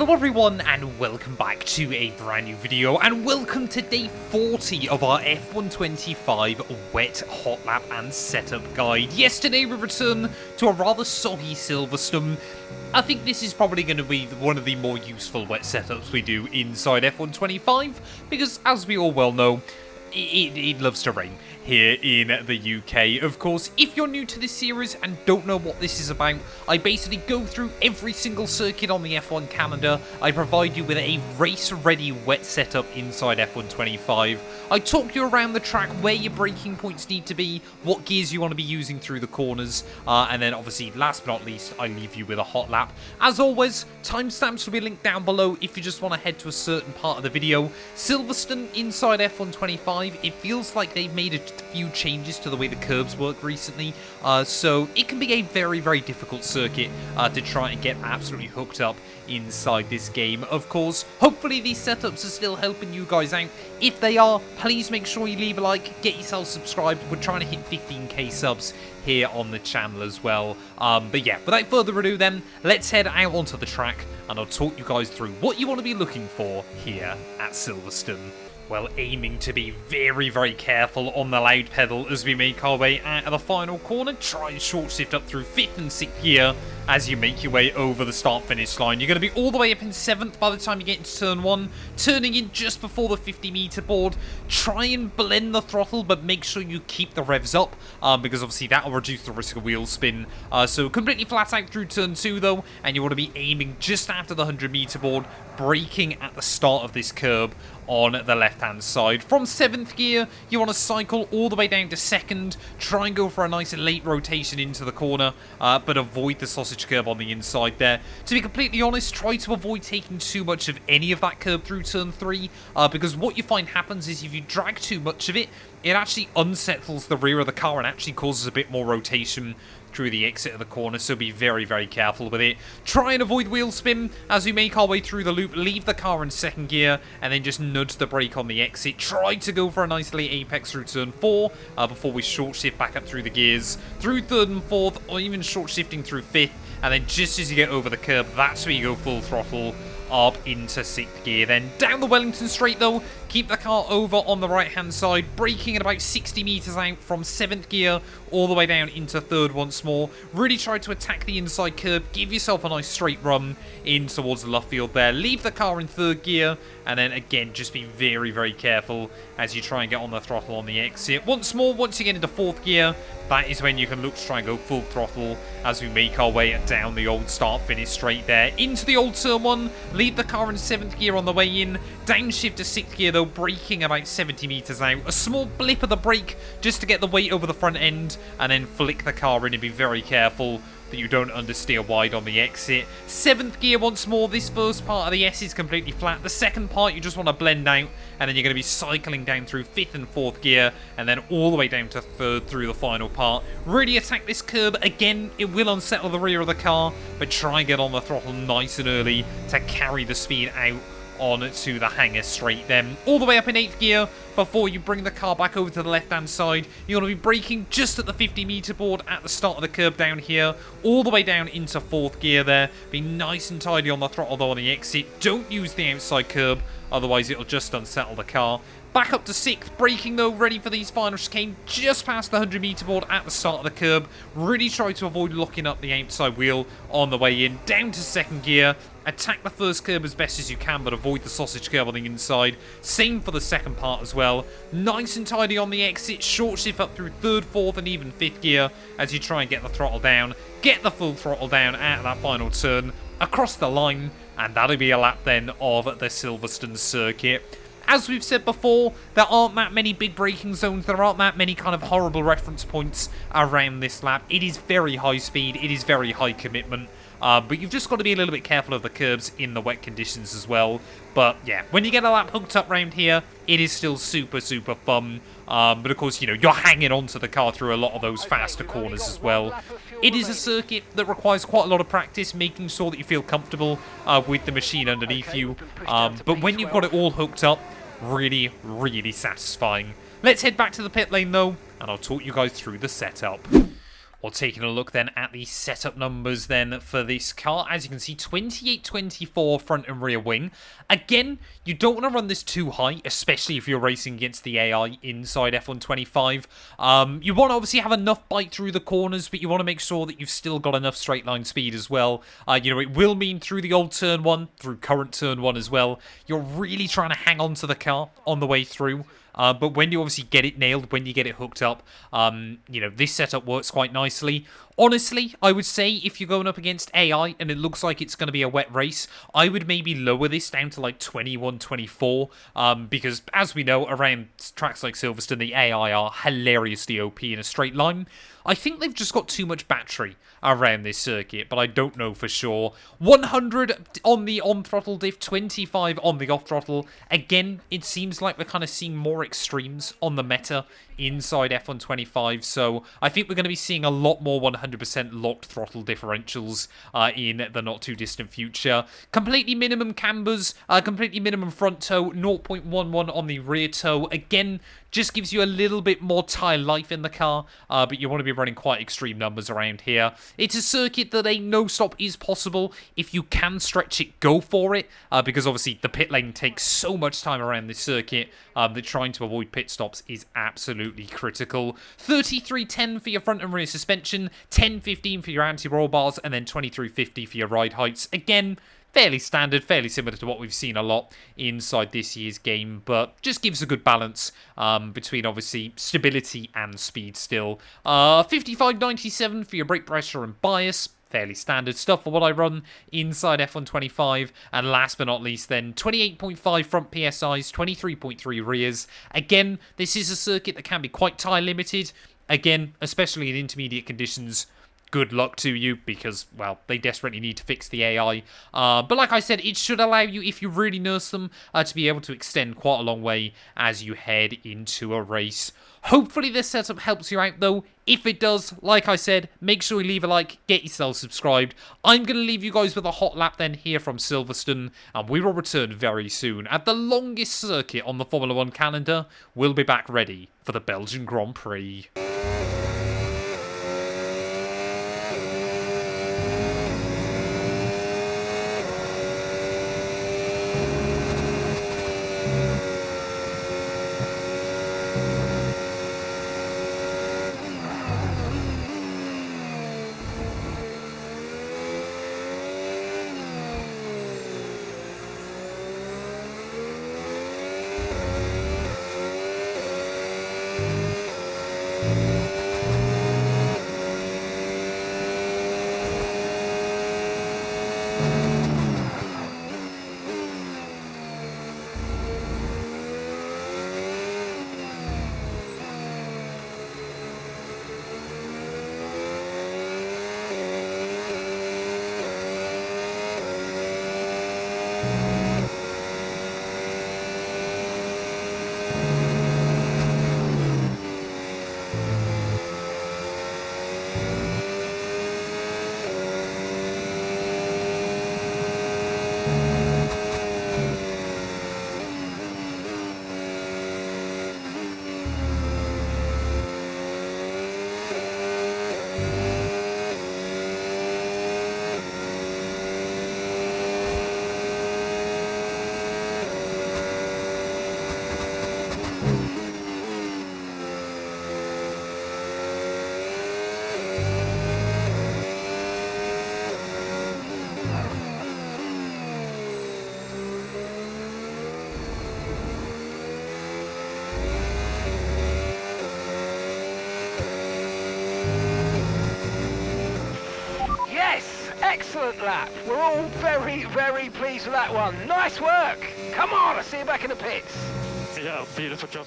Hello everyone and welcome back to a brand new video and welcome to day 40 of our F125 wet hot lap and setup guide. Yesterday we returned to a rather soggy Silverstone. I think this is probably going to be one of the more useful wet setups we do inside F125 because as we all well know, it loves to rain here in the UK. Of course, if you're new to this series and don't know what this is about, I basically go through every single circuit on the F1 calendar. I provide you with a race-ready wet setup inside F125. I talk you around the track, where your braking points need to be, what gears you want to be using through the corners, and then obviously, last but not least, I leave you with a hot lap. As always, timestamps will be linked down below if you just want to head to a certain part of the video. Silverstone inside F125, it feels like they've made a few changes to the way the curbs work recently, so it can be a very, very difficult circuit to try and get absolutely hooked up inside this game. Of course, hopefully these setups are still helping you guys out. If they are, please make sure you leave a like, get yourself subscribed. We're trying to hit 15k subs here on the channel as well. But yeah, without further ado then, let's head out onto the track and I'll talk you guys through what you want to be looking for here at Silverstone. Well, aiming to be very, very careful on the loud pedal as we make our way out of the final corner. Try and short shift up through 5th and 6th gear as you make your way over the start-finish line. You're going to be all the way up in 7th by the time you get into turn 1, turning in just before the 50-meter board. Try and blend the throttle, but make sure you keep the revs up, because obviously that will reduce the risk of wheel spin. So completely flat out through turn 2 though, and you want to be aiming just after the 100-meter board, braking at the start of this curb on the left-hand side. From 7th gear, you want to cycle all the way down to 2nd, try and go for a nice late rotation into the corner, but avoid the sausage curb on the inside there. To be completely honest, try to avoid taking too much of any of that curb through turn 3, because what you find happens is if you drag too much of it, it actually unsettles the rear of the car and actually causes a bit more rotation through the exit of the corner, so be very, very careful with it. Try and avoid wheel spin as we make our way through the loop. Leave the car in 2nd gear and then just nudge the brake on the exit. Try to go for a nice late apex through turn 4 before we short shift back up through the gears, through 3rd and 4th, or even short shifting through 5th. And then just as you get over the curb, that's where you go full throttle up into 6th gear. Then down the Wellington straight though, keep the car over on the right hand side, braking at about 60 meters out from 7th gear all the way down into 3rd once more. Really try to attack the inside curb, give yourself a nice straight run in towards the Luffield there. Leave the car in 3rd gear, and then again just be very, very careful as you try and get on the throttle on the exit. Once more, once you get into 4th gear, that is when you can look to try and go full throttle as we make our way down the old start-finish straight there. Into the old turn 1, leave the car in 7th gear on the way in, downshift to 6th gear though, braking about 70 meters out. A small blip of the brake just to get the weight over the front end, and then flick the car in and be very careful that you don't understeer wide on the exit. 7th gear once more. This first part of the S is completely flat. The second part you just want to blend out, and then you're going to be cycling down through 5th and 4th gear, and then all the way down to 3rd through the final part. Really attack this curb. Again, it will unsettle the rear of the car, but try and get on the throttle nice and early to carry the speed out on to the hangar straight then. All the way up in 8th gear before you bring the car back over to the left-hand side. You want to be braking just at the 50-meter board at the start of the curb down here, all the way down into 4th gear there. Be nice and tidy on the throttle though on the exit. Don't use the outside curb, otherwise it'll just unsettle the car. Back up to 6th, braking though, ready for these final chicane, just past the 100-meter board at the start of the curb. Really try to avoid locking up the outside wheel on the way in. Down to 2nd gear, attack the first curb as best as you can, but avoid the sausage curb on the inside. Same for the second part as well. Nice and tidy on the exit, short shift up through 3rd, 4th and even 5th gear as you try and get the throttle down. Get the full throttle down at that final turn, across the line, and that'll be a lap then of the Silverstone circuit. As we've said before, there aren't that many big braking zones, there aren't that many kind of horrible reference points around this lap. It is very high speed, it is very high commitment, but you've just got to be a little bit careful of the curbs in the wet conditions as well. But yeah, when you get a lap hooked up round here, it is still super, super fun. But of course, you know, you're hanging onto the car through a lot of those faster corners as well. It is a circuit that requires quite a lot of practice, making sure that you feel comfortable with the machine underneath you. But when you've got it all hooked up, really, really satisfying. Let's head back to the pit lane though, and I'll talk you guys through the setup. Well, taking a look then at the setup numbers then for this car, as you can see, 2824 front and rear wing. Again, you don't want to run this too high, especially if you're racing against the AI inside F125. You want to obviously have enough bite through the corners, but you want to make sure that you've still got enough straight line speed as well. It will mean through the old turn one, through current turn one as well, you're really trying to hang on to the car on the way through. But when you obviously get it nailed, when you get it hooked up, this setup works quite nicely. Honestly, I would say if you're going up against AI and it looks like it's going to be a wet race, I would maybe lower this down to like 21, 24, because as we know, around tracks like Silverstone, the AI are hilariously OP in a straight line. I think they've just got too much battery around this circuit, but I don't know for sure. 100 on the on-throttle diff, 25 on the off-throttle. Again, it seems like we're kind of seeing more extremes on the meta inside F125, so I think we're going to be seeing a lot more 100% locked throttle differentials in the not-too-distant future. Completely minimum cambers, completely minimum front toe, 0.11 on the rear toe. Again, just gives you a little bit more tyre life in the car, but you want to be running quite extreme numbers around here. It's a circuit that a no-stop is possible. If you can stretch it, go for it, because obviously the pit lane takes so much time around this circuit that trying to avoid pit stops is absolutely critical. 3310 for your front and rear suspension, 1015 for your anti-roll bars, and then 2350 for your ride heights. Again, fairly standard, fairly similar to what we've seen a lot inside this year's game, but just gives a good balance between obviously stability and speed still. 5597 for your brake pressure and bias. Fairly standard stuff for what I run inside F125. And last but not least then, 28.5 front PSIs, 23.3 rears. Again, this is a circuit that can be quite tyre limited. Again, especially in intermediate conditions, good luck to you because, well, they desperately need to fix the AI. But like I said, it should allow you, if you really nurse them, to be able to extend quite a long way as you head into a race. Hopefully this setup helps you out though. If it does, like I said, make sure you leave a like, get yourself subscribed. I'm going to leave you guys with a hot lap then here from Silverstone, and we will return very soon. At the longest circuit on the Formula 1 calendar, we'll be back ready for the Belgian Grand Prix. Excellent lap. We're all very, very pleased with that one. Nice work. Come on, I'll see you back in the pits. Yeah, beautiful job.